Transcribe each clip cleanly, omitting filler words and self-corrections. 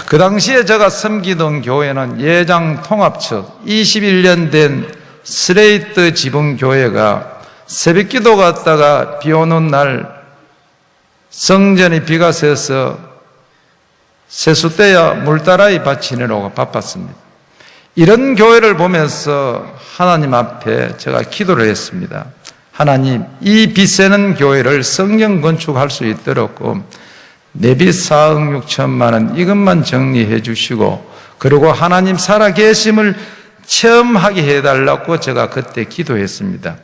그 당시에 제가 섬기던 교회는 예장 통합측 21년 된 스레이트 지붕교회가 새벽 기도 갔다가 비 오는 날 성전에 비가 새서 세수대야 물따라이 바치느라고 바빴습니다. 이런 교회를 보면서 하나님 앞에 제가 기도를 했습니다. 하나님, 이 비 새는 교회를 성령 건축할 수 있도록 내비 4억 6천만 원 이것만 정리해 주시고, 그리고 하나님 살아계심을 체험하게 해달라고 제가 그때 기도했습니다.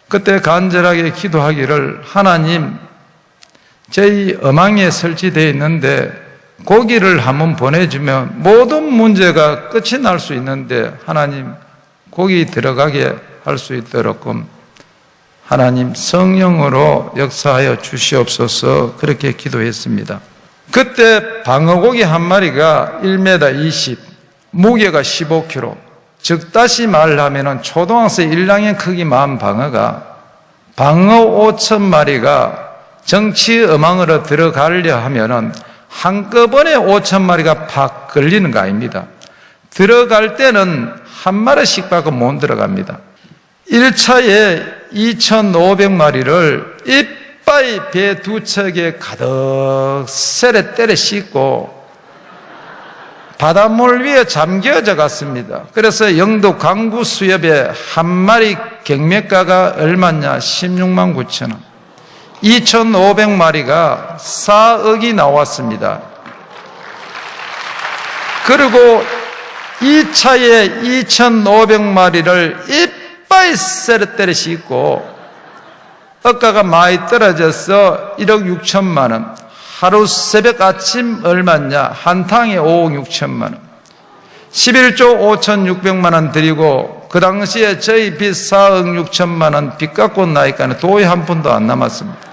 그때 간절하게 기도하기를, 하나님, 저희 어망에 설치되어 있는데 고기를 한번 보내주면 모든 문제가 끝이 날 수 있는데 하나님 고기 들어가게 할 수 있도록 하나님 성령으로 역사하여 주시옵소서, 그렇게 기도했습니다. 그때 방어고기 한 마리가 1m 20, 무게가 15kg, 즉 다시 말하면 초등학생 1학년 크기만 방어가 방어 5,000마리가 정치 어망으로 들어가려 하면은 한꺼번에 5,000마리가 팍 걸리는 거 아닙니다. 들어갈 때는 한 마리씩 밖에 못 들어갑니다. 1차에 2,500마리를 이빠이 배 두 척에 가득 세례 때려 싣고 바닷물 위에 잠겨져 갔습니다. 그래서 영도 강구 수협에 한 마리 경매가가 얼마냐? 16만 9천 원. 2,500마리가 4억이 나왔습니다. 그리고 2차에 2,500마리를 이빠이 세례 때려 싣고 억가가 많이 떨어져서 1억 6천만 원, 하루 새벽 아침 얼마냐? 한 탕에 5억 6천만 원, 11조 5,600만 원 드리고 그 당시에 저희 빚 4억 6천만 원 빚 갚고 나니까 돈이 한 푼도 안 남았습니다.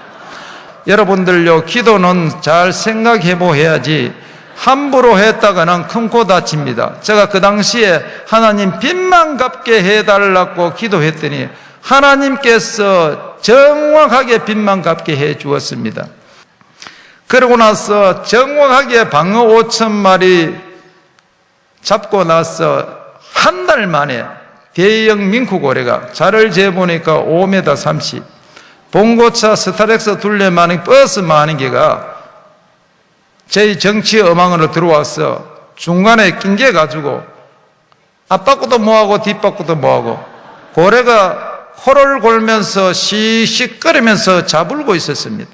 여러분들요, 기도는 잘 생각해보 해야지 함부로 했다가는 큰 코 다칩니다. 제가 그 당시에 하나님 빚만 갚게 해달라고 기도했더니 하나님께서 정확하게 빚만 갚게 해 주었습니다. 그러고 나서 정확하게 방어 5,000마리 잡고 나서 한 달 만에 대형 민쿠고래가 자를 재보니까 5m 30, 봉고차 스타렉스 둘레만한 버스 많은 개가 저희 정치 어망으로 들어와서 중간에 낑겨 가지고 앞바꾸도 뭐하고 뒷바꾸도 뭐하고 고래가 코를 골면서 씩씩거리면서 자불고 있었습니다.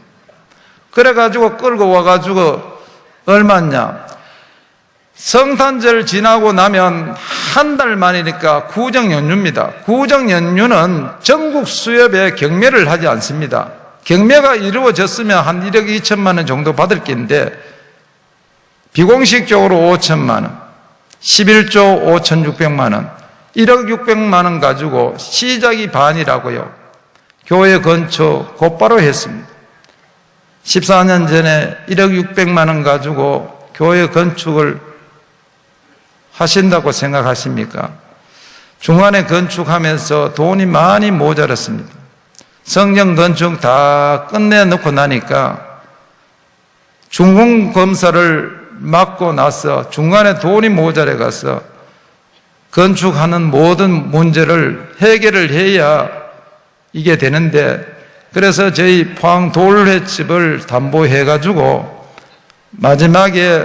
그래가지고 끌고 와가지고 얼마냐? 성탄절 지나고 나면 한 달 만이니까 구정연휴입니다. 구정연휴는 전국 수협에 경매를 하지 않습니다. 경매가 이루어졌으면 한 1억 2천만 원 정도 받을 낀데 비공식적으로 5천만 원, 11조 5,600만 원, 1억 600만 원 가지고 시작이 반이라고요. 교회 건축 곧바로 했습니다. 14년 전에 1억 600만 원 가지고 교회 건축을 하신다고 생각하십니까? 중간에 건축하면서 돈이 많이 모자랐습니다. 성전 건축 다 끝내놓고 나니까 중공검사를 맡고 나서 중간에 돈이 모자라 가서 건축하는 모든 문제를 해결을 해야 이게 되는데, 그래서 저희 포항 돌횟집을 담보해가지고 마지막에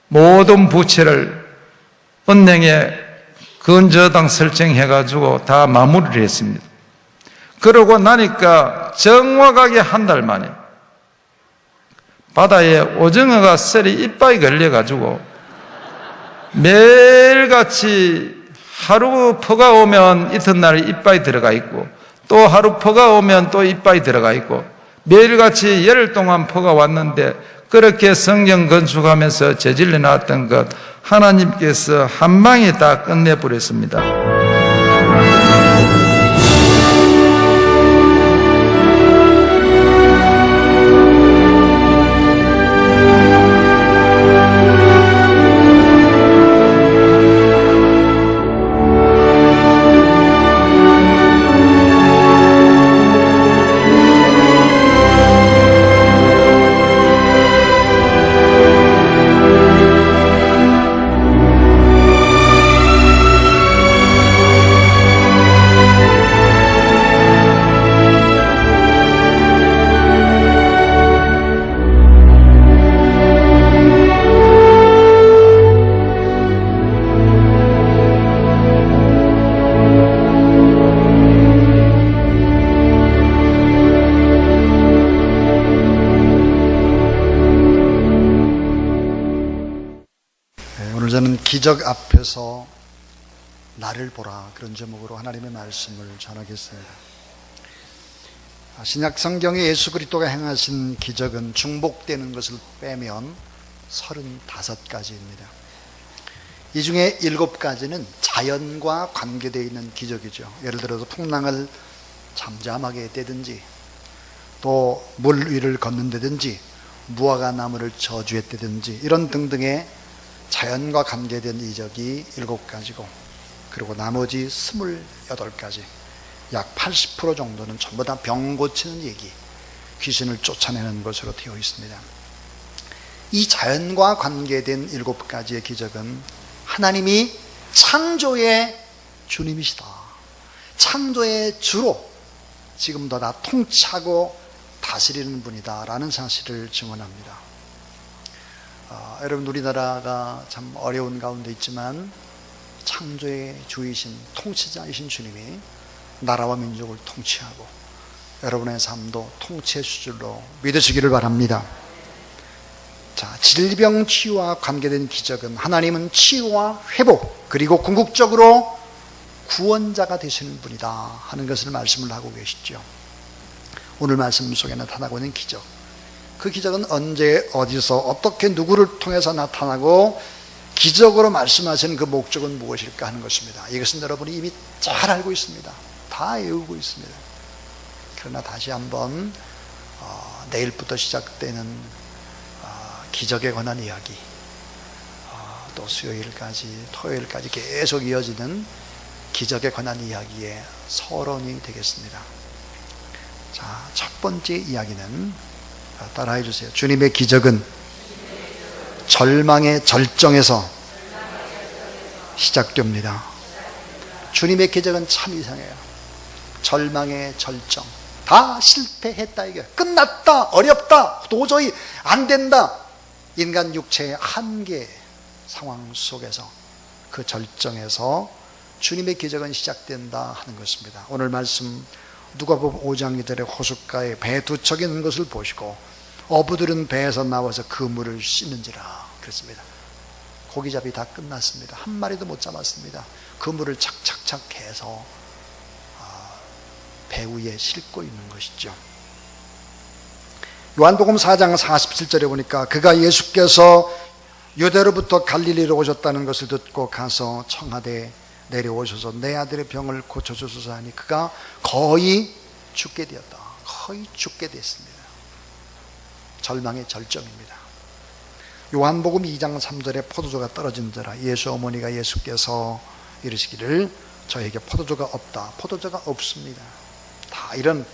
모든 부채를 은행에 건저당 설정해가지고 다 마무리를 했습니다. 그러고 나니까 정확하게 한 달 만에 바다에 오징어가 셀이 이빠이 걸려가지고 매일같이 하루 퍼가 오면 이튿날 이빠이 들어가 있고 또 하루 퍼가 오면 또 이빠이 들어가 있고 매일같이 열흘 동안 퍼가 왔는데, 그렇게 성전 건축하면서 저질러 놨던 것 하나님께서 한 방에 다 끝내버렸습니다. 저는 기적 앞에서 나를 보라, 그런 제목으로 하나님의 말씀을 전하겠습니다. 신약 성경에 예수 그리스도가 행하신 기적은 중복되는 것을 빼면 35가지입니다. 이 중에 7가지는 자연과 관계되어 있는 기적이죠. 예를 들어서 풍랑을 잠잠하게 했다든지, 또 물 위를 걷는다든지, 무화과 나무를 저주했다든지, 이런 등등의 자연과 관계된 이적이 7가지고, 그리고 나머지 28가지, 약 80% 정도는 전부 다 병 고치는 얘기, 귀신을 쫓아내는 것으로 되어 있습니다. 이 자연과 관계된 7가지의 기적은 하나님이 창조의 주님이시다, 창조의 주로 지금도 다 통치하고 다스리는 분이다 라는 사실을 증언합니다. 여러분, 우리나라가 참 어려운 가운데 있지만 창조의 주이신 통치자이신 주님이 나라와 민족을 통치하고 여러분의 삶도 통치해 주실 줄로 믿으시기를 바랍니다. 자, 질병 치유와 관계된 기적은 하나님은 치유와 회복, 그리고 궁극적으로 구원자가 되시는 분이다 하는 것을 말씀을 하고 계시죠. 오늘 말씀 속에 나타나고 있는 기적, 그 기적은 언제, 어디서, 어떻게, 누구를 통해서 나타나고 기적으로 말씀하시는 그 목적은 무엇일까 하는 것입니다. 이것은 여러분이 이미 잘 알고 있습니다. 다 외우고 있습니다. 그러나 다시 한번 내일부터 시작되는 기적에 관한 이야기, 또 수요일까지, 토요일까지 계속 이어지는 기적에 관한 이야기의 서론이 되겠습니다. 자, 첫 번째 이야기는, 따라해 주세요. 주님의 기적은 절망의 절정에서 시작됩니다. 주님의 기적은 참 이상해요. 절망의 절정, 다 실패했다, 이게 끝났다, 어렵다, 도저히 안 된다, 인간 육체의 한계 상황 속에서, 그 절정에서 주님의 기적은 시작된다 하는 것입니다. 오늘 말씀 누가복음 5장 이들의 호숫가에 배 2척이 있는 것을 보시고 어부들은 배에서 나와서 그물을 씻는지라 그랬습니다. 고기잡이 다 끝났습니다. 한 마리도 못 잡았습니다. 그물을 착착착 해서 배 위에 싣고 있는 것이죠. 요한복음 4장 47절에 보니까 그가 예수께서 유대로부터 갈릴리로 오셨다는 것을 듣고 가서 청하되 내려오셔서 내 아들의 병을 고쳐주소서 하니 그가 거의 죽게 되었다. 거의 죽게 됐습니다. 절망의 절정입니다. 요한복음 2장 3절에 포도주가 떨어진지라 예수 어머니가 예수께서 이르시기를 저에게 포도주가 없다. 포도주가 없습니다. 다 이런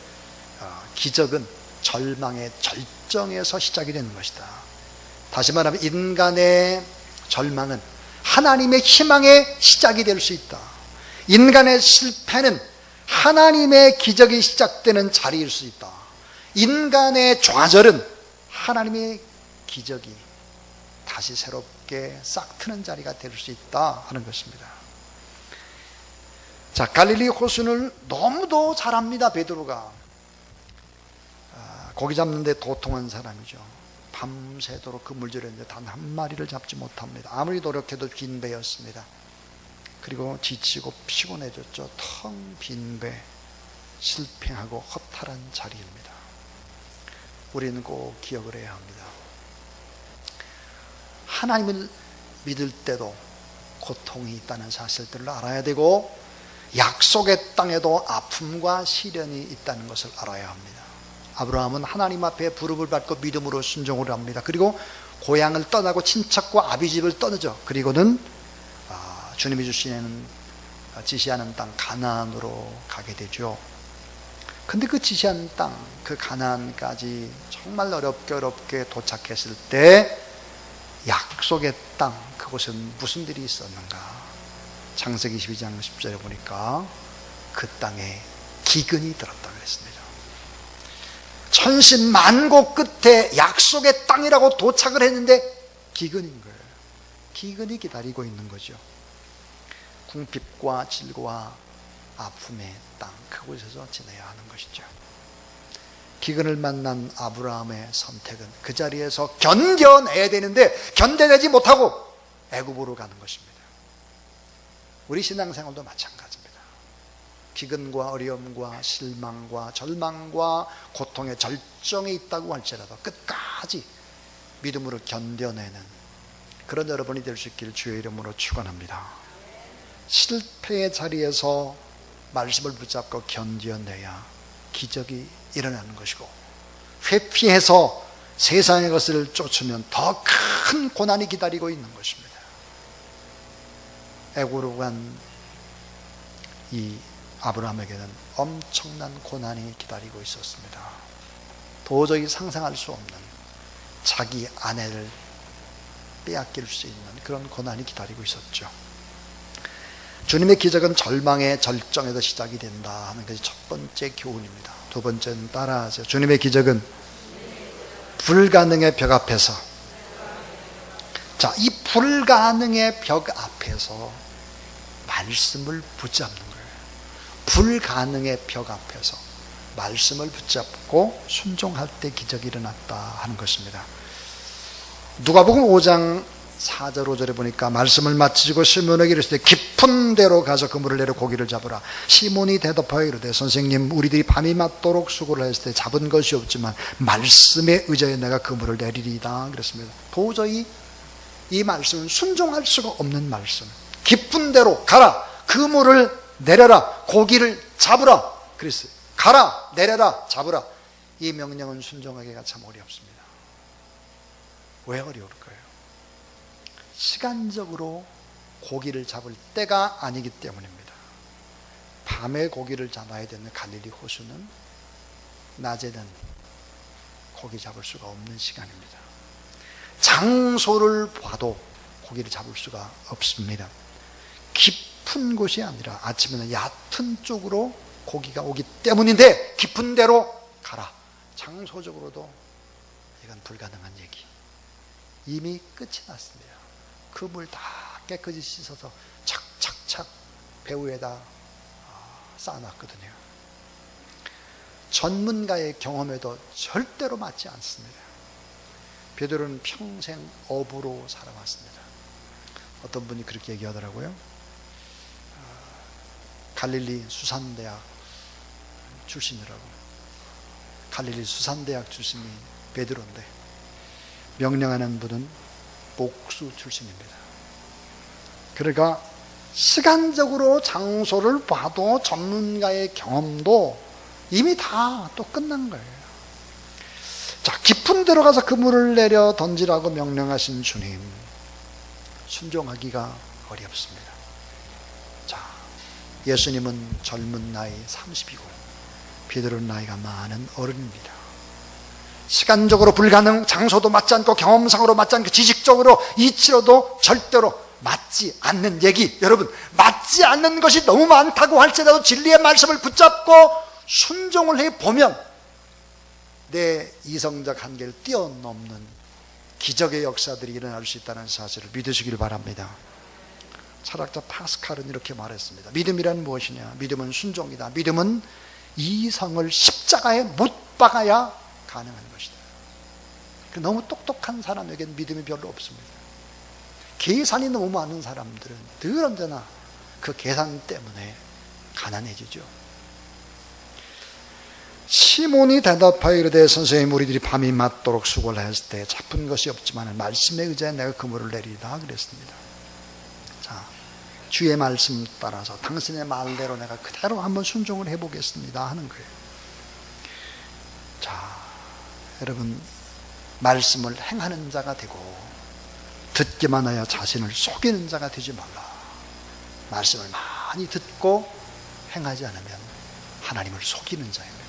기적은 절망의 절정에서 시작이 되는 것이다. 다시 말하면 인간의 절망은 하나님의 희망의 시작이 될 수 있다. 인간의 실패는 하나님의 기적이 시작되는 자리일 수 있다. 인간의 좌절은 하나님의 기적이 다시 새롭게 싹 트는 자리가 될 수 있다 하는 것입니다. 자, 갈릴리 호수를 너무도 잘합니다. 베드로가 고기 잡는 데 도통한 사람이죠. 밤새도록 그 물질했는데 단 한 마리를 잡지 못합니다. 아무리 노력해도 빈 배였습니다. 그리고 지치고 피곤해졌죠. 텅 빈 배, 실패하고 허탈한 자리입니다. 우리는 꼭 기억을 해야 합니다. 하나님을 믿을 때도 고통이 있다는 사실들을 알아야 되고, 약속의 땅에도 아픔과 시련이 있다는 것을 알아야 합니다. 아브라함은 하나님 앞에 부름을 받고 믿음으로 순종을 합니다. 그리고 고향을 떠나고 친척과 아비집을 떠나죠. 그리고는 주님이 주시는 지시하는 땅 가나안으로 가게 되죠. 근데 그 지시하는 땅, 그 가나안까지 정말 어렵게 도착했을 때 약속의 땅, 그곳은 무슨 일이 있었는가? 창세기 22장 10절에 보니까 그 땅에 기근이 들었다 그랬습니다. 천신만고 끝에 약속의 땅이라고 도착을 했는데 기근인 거예요. 기근이 기다리고 있는 거죠. 궁핍과 질고와 아픔의 땅, 그곳에서 지내야 하는 것이죠. 기근을 만난 아브라함의 선택은 그 자리에서 견뎌내야 되는데 견뎌내지 못하고 애굽으로 가는 것입니다. 우리 신앙생활도 마찬가지입니다. 기근과 어려움과 실망과 절망과 고통의 절정에 있다고 할지라도 끝까지 믿음으로 견뎌내는 그런 여러분이 될 수 있기를 주의 이름으로 축원합니다. 실패의 자리에서 말씀을 붙잡고 견뎌내야 기적이 일어나는 것이고, 회피해서 세상의 것을 쫓으면 더 큰 고난이 기다리고 있는 것입니다. 애굽으로 간 이 아브라함에게는 엄청난 고난이 기다리고 있었습니다. 도저히 상상할 수 없는 자기 아내를 빼앗길 수 있는 그런 고난이 기다리고 있었죠. 주님의 기적은 절망의 절정에서 시작이 된다 하는 것이 첫 번째 교훈입니다. 두 번째는 따라하세요. 주님의 기적은 불가능의 벽 앞에서, 자, 이 불가능의 벽 앞에서 말씀을 붙잡는 거예요. 불가능의 벽 앞에서 말씀을 붙잡고 순종할 때 기적이 일어났다 하는 것입니다. 누가복음 5장 4절 5절에 보니까 말씀을 마치고 시몬에게 이르시되 깊은 데로 가서 그물을 내려 고기를 잡으라. 시몬이 대답하여 이르되 선생님, 우리들이 밤이 맞도록 수고를 했을 때 잡은 것이 없지만 말씀에 의지하여 내가 그물을 내리리이다 그랬습니다. 도저히 이 말씀은 순종할 수가 없는 말씀. 깊은 데로 가라, 그물을 내려라, 고기를 잡으라 그랬어요. 가라, 내려라, 잡으라. 이 명령은 순종하기가 참 어렵습니다. 왜 어려울까요? 시간적으로 고기를 잡을 때가 아니기 때문입니다. 밤에 고기를 잡아야 되는 갈릴리 호수는 낮에는 고기 잡을 수가 없는 시간입니다. 장소를 봐도 고기를 잡을 수가 없습니다. 깊은 곳이 아니라 아침에는 얕은 쪽으로 고기가 오기 때문인데 깊은 데로 가라. 장소적으로도 이건 불가능한 얘기. 이미 끝이 났습니다. 그 물 다 깨끗이 씻어서 착착착 배후에다 쌓아놨거든요. 전문가의 경험에도 절대로 맞지 않습니다. 베드로는 평생 어부로 살아왔습니다. 어떤 분이 그렇게 얘기하더라고요. 갈릴리 수산대학 출신이라고. 갈릴리 수산대학 출신이 베드로인데 명령하는 분은 목수 출신입니다. 그러니까 시간적으로 장소를 봐도 전문가의 경험도 이미 다 또 끝난 거예요. 자, 깊은 데로 가서 그물을 내려 던지라고 명령하신 주님, 순종하기가 어렵습니다. 자, 예수님은 젊은 나이 30이고 베드로는 나이가 많은 어른입니다. 시간적으로 불가능, 장소도 맞지 않고 경험상으로 맞지 않고 지식적으로 이치로도 절대로 맞지 않는 얘기. 여러분, 맞지 않는 것이 너무 많다고 할지라도 진리의 말씀을 붙잡고 순종을 해보면 내 이성적 한계를 뛰어넘는 기적의 역사들이 일어날 수 있다는 사실을 믿으시길 바랍니다. 철학자 파스칼은 이렇게 말했습니다. 믿음이란 무엇이냐? 믿음은 순종이다. 믿음은 이성을 십자가에 못 박아야 가능한 것이다. 너무 똑똑한 사람에게는 믿음이 별로 없습니다. 계산이 너무 많은 사람들은 늘 언제나 그 계산 때문에 가난해지죠. 시몬이 대답하여 이르되 선생님, 우리들이 밤이 맞도록 수고를 했을 때 잡은 것이 없지만 말씀에 의지하여 내가 그물을 내리다 그랬습니다. 자, 주의 말씀 따라서 당신의 말대로 내가 그대로 한번 순종을 해보겠습니다 하는 거예요. 자, 여러분, 말씀을 행하는 자가 되고 듣기만 하여 자신을 속이는 자가 되지 말라. 말씀을 많이 듣고 행하지 않으면 하나님을 속이는 자입니다.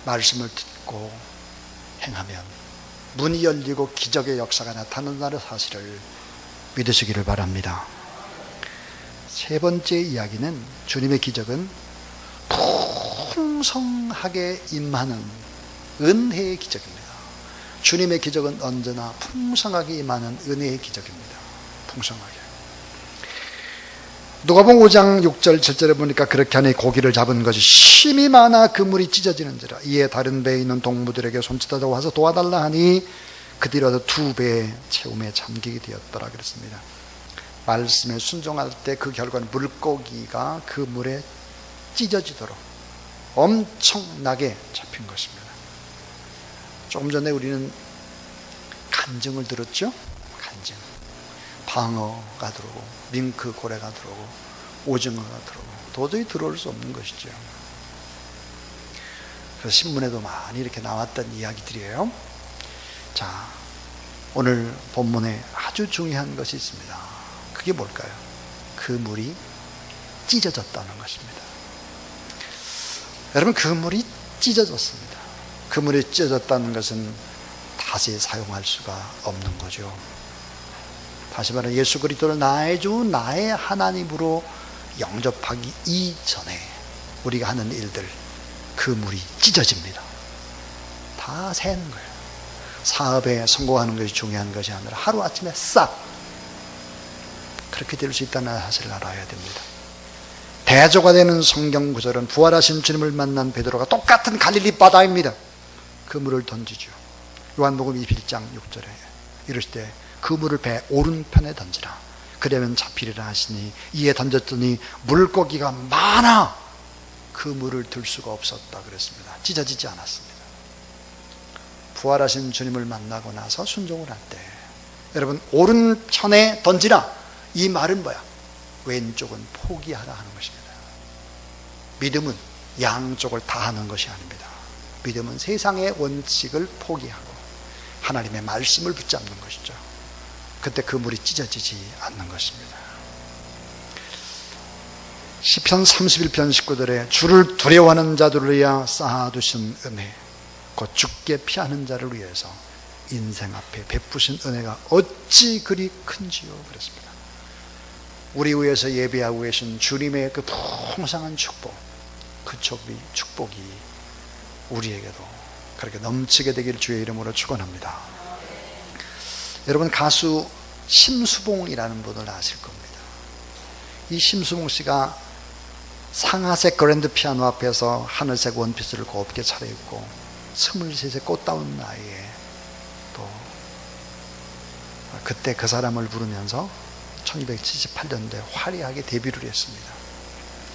말씀을 듣고 행하면 문이 열리고 기적의 역사가 나타난다는 사실을 믿으시기를 바랍니다. 세 번째 이야기는 주님의 기적은 풍성하게 임하는 은혜의 기적입니다. 주님의 기적은 언제나 풍성하게 임하는 은혜의 기적입니다. 풍성하게. 누가복음 5장 6절 7절에 보니까 그렇게 하니 고기를 잡은 것이 심이 많아 그물이 찢어지는지라. 이에 다른 배에 있는 동무들에게 손짓하자고 와서 도와달라 하니 그 뒤로도 2배의 채움에 잠기게 되었더라 그랬습니다. 말씀에 순종할 때 그 결과는 물고기가 그 물에 찢어지도록 엄청나게 잡힌 것입니다. 조금 전에 우리는 간증을 들었죠? 간증. 방어가 들어오고 밍크 고래가 들어오고 오징어가 들어오고 도저히 들어올 수 없는 것이죠. 그래서 신문에도 많이 이렇게 나왔던 이야기들이에요. 자, 오늘 본문에 아주 중요한 것이 있습니다. 그게 뭘까요? 그 물이 찢어졌다는 것입니다. 여러분, 그 물이 찢어졌습니다. 그 물이 찢어졌다는 것은 다시 사용할 수가 없는 거죠. 다시 말해 예수 그리스도를 나의 주 나의 하나님으로 영접하기 이전에 우리가 하는 일들, 그 물이 찢어집니다. 다 새는 거예요. 사업에 성공하는 것이 중요한 것이 아니라 하루아침에 싹 그렇게 될 수 있다는 사실을 알아야 됩니다. 대조가 되는 성경 구절은 부활하신 주님을 만난 베드로가 똑같은 갈릴리 바다입니다. 그 물을 던지죠. 요한복음 21장 6절에 이르실 때 그 물을 배 오른편에 던지라. 그러면 잡히리라 하시니 이에 던졌더니 물고기가 많아 그 물을 들 수가 없었다 그랬습니다. 찢어지지 않았습니다. 부활하신 주님을 만나고 나서 순종을 할 때 여러분 오른편에 던지라. 이 말은 뭐야? 왼쪽은 포기하라 하는 것입니다. 믿음은 양쪽을 다 하는 것이 아닙니다. 믿음은 세상의 원칙을 포기하고 하나님의 말씀을 붙잡는 것이죠. 그때 그 물이 찢어지지 않는 것입니다. 시편 31편 19절에 주를 두려워하는 자들을 위하여 쌓아두신 은혜, 곧 죽게 피하는 자를 위해서 인생 앞에 베푸신 은혜가 어찌 그리 큰지요 그랬습니다. 우리 위해서 예배하고 계신 주님의 그 풍성한 축복, 그 축복이 우리에게도 그렇게 넘치게 되길 주의 이름으로 축원합니다. 여러분, 가수 심수봉이라는 분을 아실 겁니다. 이 심수봉 씨가 상하색 그랜드 피아노 앞에서 하늘색 원피스를 곱게 차려입고 23세 꽃다운 나이에 또 그때 그 사람을 부르면서 1278년도에 화려하게 데뷔를 했습니다.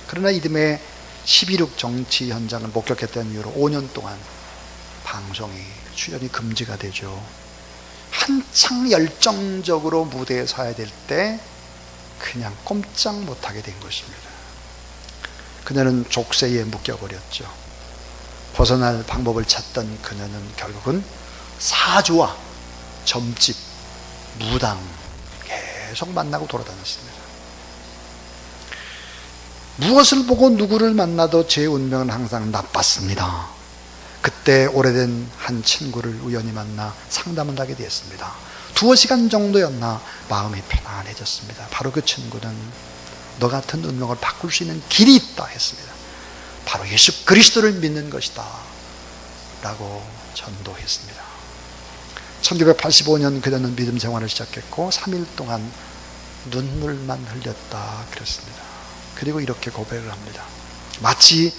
그러나 이듬해 11.6 정치 현장을 목격했던 이후로 5년 동안 방송이 출연이 금지가 되죠. 한창 열정적으로 무대에 서야 될 때 그냥 꼼짝 못하게 된 것입니다. 그녀는 족쇄에 묶여버렸죠. 벗어날 방법을 찾던 그녀는 결국은 사주와 점집, 무당 계속 만나고 돌아다녔습니다. 무엇을 보고 누구를 만나도 제 운명은 항상 나빴습니다. 그때 오래된 한 친구를 우연히 만나 상담을 하게 되었습니다. 2시간 정도였나 마음이 편안해졌습니다. 바로 그 친구는 너 같은 운명을 바꿀 수 있는 길이 있다 했습니다. 바로 예수 그리스도를 믿는 것이다 라고 전도했습니다. 1985년 그녀는 믿음 생활을 시작했고 3일 동안 눈물만 흘렸다 그랬습니다. 그리고 이렇게 고백을 합니다. 마치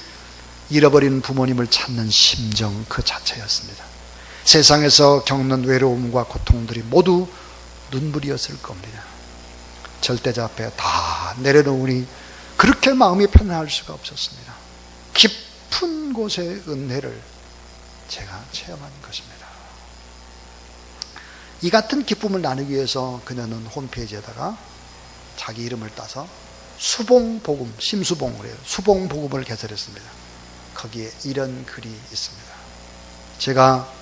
잃어버린 부모님을 찾는 심정 그 자체였습니다. 세상에서 겪는 외로움과 고통들이 모두 눈물이었을 겁니다. 절대자 앞에 다 내려놓으니 그렇게 마음이 편안할 수가 없었습니다. 깊은 곳의 은혜를 제가 체험한 것입니다. 이 같은 기쁨을 나누기 위해서 그녀는 홈페이지에다가 자기 이름을 따서 수봉복음, 심수봉을 해요. 수봉복음을 개설했습니다. 거기에 이런 글이 있습니다. 제가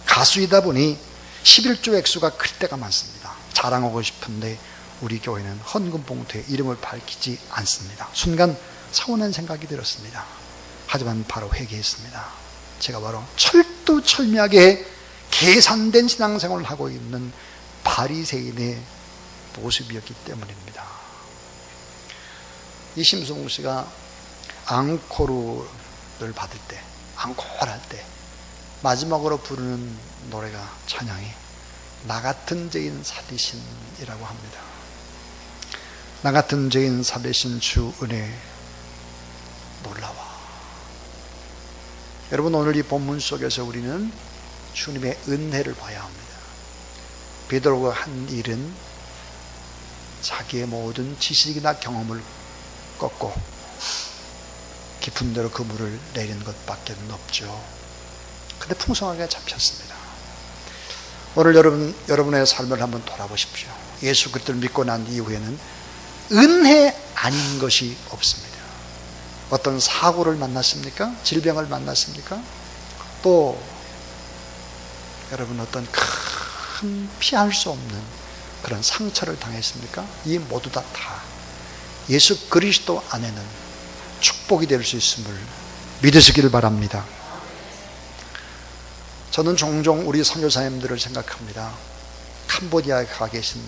가수이다 보니 11조 액수가 클 때가 많습니다. 자랑하고 싶은데 우리 교회는 헌금 봉투에 이름을 밝히지 않습니다. 순간 서운한 생각이 들었습니다. 하지만 바로 회개했습니다. 제가 바로 철두철미하게 계산된 신앙생활을 하고 있는 바리새인의 모습이었기 때문입니다. 이 심수봉 씨가 앙코르를 받을 때, 앙코르 할 때 마지막으로 부르는 노래가 찬양이 나 같은 죄인 살리신이라고 합니다. 나 같은 죄인 살리신 주 은혜 놀라워. 여러분, 오늘 이 본문 속에서 우리는 주님의 은혜를 봐야 합니다. 베드로가 한 일은 자기의 모든 지식이나 경험을 꺾고 깊은 데로 그물을 내리는 것밖에 없죠. 근데 풍성하게 잡혔습니다. 오늘 여러분의 삶을 한번 돌아보십시오. 예수 그리스도를 믿고 난 이후에는 은혜 아닌 것이 없습니다. 어떤 사고를 만났습니까? 질병을 만났습니까? 또 여러분 어떤 큰 피할 수 없는 그런 상처를 당했습니까? 이 모두 다 예수 그리스도 안에는 축복이 될 수 있음을 믿으시기를 바랍니다. 저는 종종 우리 선교사님들을 생각합니다. 캄보디아에 가 계신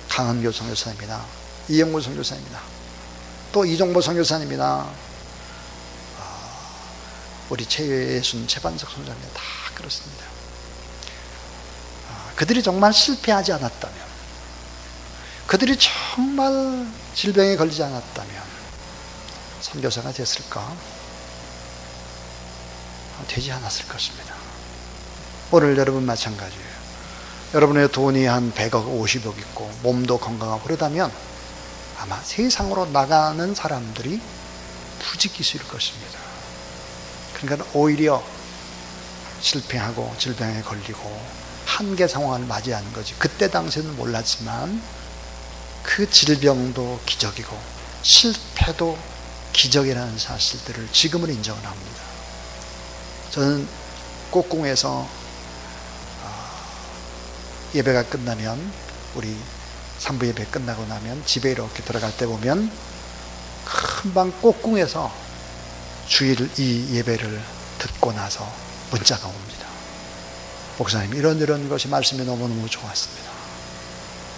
강은교 선교사님이나 이영구 선교사님이나 또 이종보 선교사님이나 우리 최예순 최반석 선교사님 다 그렇습니다. 그들이 정말 실패하지 않았다면, 그들이 정말 질병에 걸리지 않았다면 선교사가 됐을까? 되지 않았을 것입니다. 오늘 여러분 마찬가지예요. 여러분의 돈이 한 100억, 50억 있고 몸도 건강하고 그러다면 아마 세상으로 나가는 사람들이 부지기수일 것입니다. 그러니까 오히려 실패하고 질병에 걸리고 한계 상황을 맞이하는 거지. 그때 당시에는 몰랐지만 그 질병도 기적이고 실패도 기적이라는 사실들을 지금은 인정을 합니다. 저는 꼭궁에서 예배가 끝나면, 우리 3부 예배 끝나고 나면 집에 이렇게 들어갈 때 보면 금방 꼭궁에서 주일 이 예배를 듣고 나서 문자가 옵니다. 목사님 이런 것이 말씀이 너무너무 좋았습니다.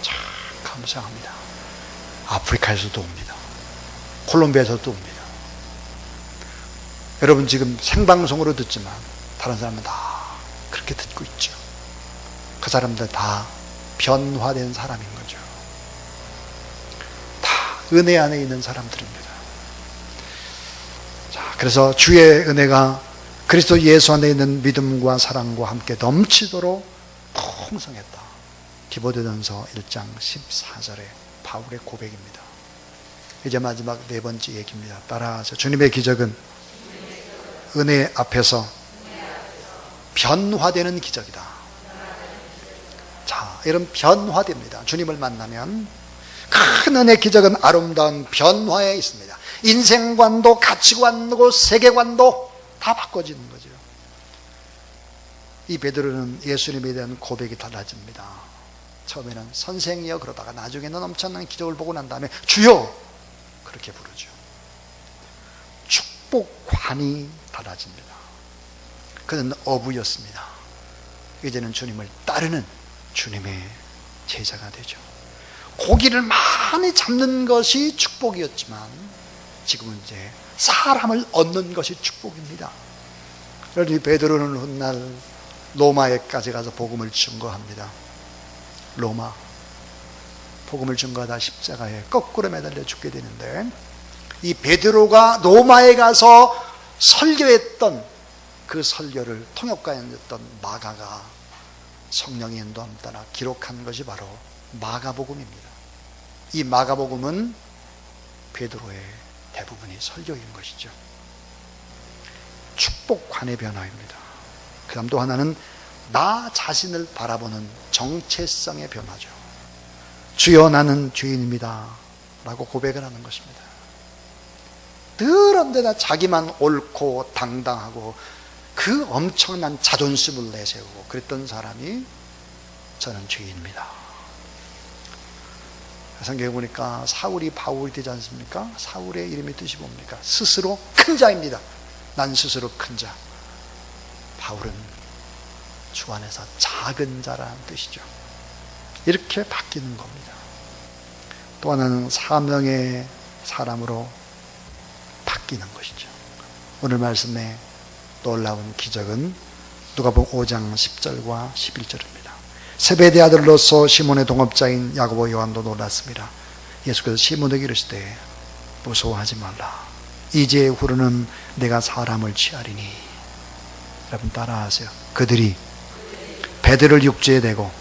참 감사합니다. 아프리카에서도 옵니다. 콜롬비아에서도 옵니다. 여러분 지금 생방송으로 듣지만 다른 사람은 다 그렇게 듣고 있죠. 그 사람들 다 변화된 사람인 거죠. 다 은혜 안에 있는 사람들입니다. 자, 그래서 주의 은혜가 그리스도 예수 안에 있는 믿음과 사랑과 함께 넘치도록 풍성했다. 디모데전서 1장 14절에 바울의 고백입니다. 이제 마지막 네 번째 얘기입니다. 따라하세요. 주님의 기적은 은혜 앞에서 변화되는 기적이다. 자, 이런 변화됩니다. 주님을 만나면 큰 은혜 기적은 아름다운 변화에 있습니다. 인생관도 가치관도 세계관도 다 바꿔지는 거죠. 이 베드로는 예수님에 대한 고백이 달라집니다. 처음에는 선생이여 그러다가 나중에는 엄청난 기적을 보고 난 다음에 주여 그렇게 부르죠. 축복관이 달라집니다. 그는 어부였습니다. 이제는 주님을 따르는 주님의 제자가 되죠. 고기를 많이 잡는 것이 축복이었지만 지금은 이제 사람을 얻는 것이 축복입니다. 그러니 베드로는 훗날 로마에까지 가서 복음을 증거합니다. 로마 복음을 증거하다 십자가에 거꾸로 매달려 죽게 되는데, 이 베드로가 로마에 가서 설교했던 그 설교를 통역가였던 마가가 성령의 인도함 따라 기록한 것이 바로 마가복음입니다. 이 마가복음은 베드로의 대부분이 설교인 것이죠. 축복관의 변화입니다. 그 다음 또 하나는 나 자신을 바라보는 정체성의 변화죠. 주여 나는 죄인입니다 라고 고백을 하는 것입니다. 늘 언제나 자기만 옳고 당당하고 그 엄청난 자존심을 내세우고 그랬던 사람이 저는 죄인입니다. 성경에 보니까 사울이 바울이 되지 않습니까? 사울의 이름의 뜻이 뭡니까? 스스로 큰 자입니다. 난 스스로 큰 자. 바울은 주 안에서 작은 자라는 뜻이죠. 이렇게 바뀌는 겁니다. 또 하나는 사명의 사람으로 바뀌는 것이죠. 오늘 말씀에 놀라운 기적은 누가복음 5장 10절과 11절입니다. 세베대 아들로서 시몬의 동업자인 야고보 요한도 놀랐습니다. 예수께서 시몬에게 이르시되 무서워하지 말라. 이제 후로는 내가 사람을 취하리니. 여러분 따라하세요. 그들이 베드로를 육지에 대고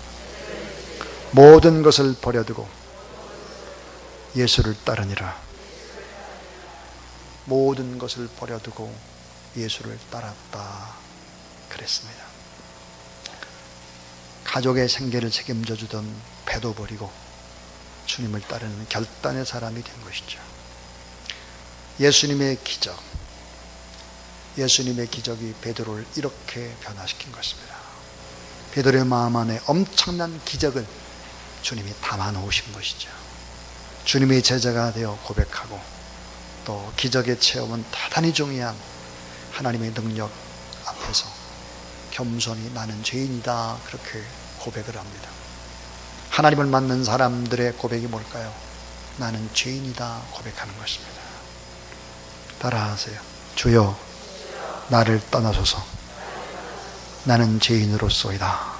모든 것을 버려두고 예수를 따르니라. 모든 것을 버려두고 예수를 따랐다 그랬습니다. 가족의 생계를 책임져 주던 배도 버리고 주님을 따르는 결단의 사람이 된 것이죠. 예수님의 기적이 베드로를 이렇게 변화시킨 것입니다. 베드로의 마음 안에 엄청난 기적을 주님이 담아 놓으신 것이죠. 주님의 제자가 되어 고백하고 또 기적의 체험은 대단히 중요한 하나님의 능력 앞에서 겸손히 나는 죄인이다 그렇게 고백을 합니다. 하나님을 만난 사람들의 고백이 뭘까요? 나는 죄인이다 고백하는 것입니다. 따라하세요. 주여 나를 떠나소서. 나는 죄인으로소이다.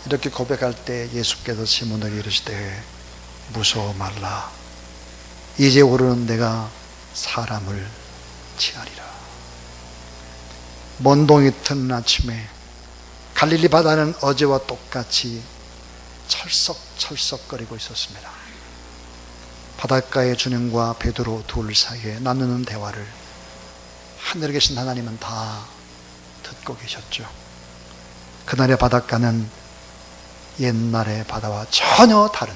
이렇게 고백할 때 예수께서 시몬에게 이르시되 무서워 말라. 이제 오르는 내가 사람을 취하리라. 먼 동이 트는 아침에 갈릴리 바다는 어제와 똑같이 철썩철썩거리고 있었습니다. 바닷가의 주님과 베드로 둘 사이에 나누는 대화를 하늘에 계신 하나님은 다 듣고 계셨죠. 그날의 바닷가는 옛날의 바다와 전혀 다른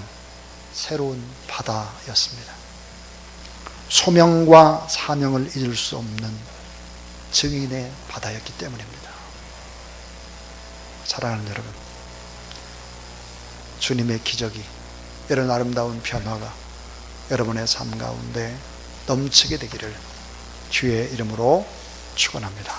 새로운 바다였습니다. 소명과 사명을 잊을 수 없는 증인의 바다였기 때문입니다. 사랑하는 여러분, 주님의 기적이, 이런 아름다운 변화가 여러분의 삶 가운데 넘치게 되기를 주의 이름으로 축원합니다.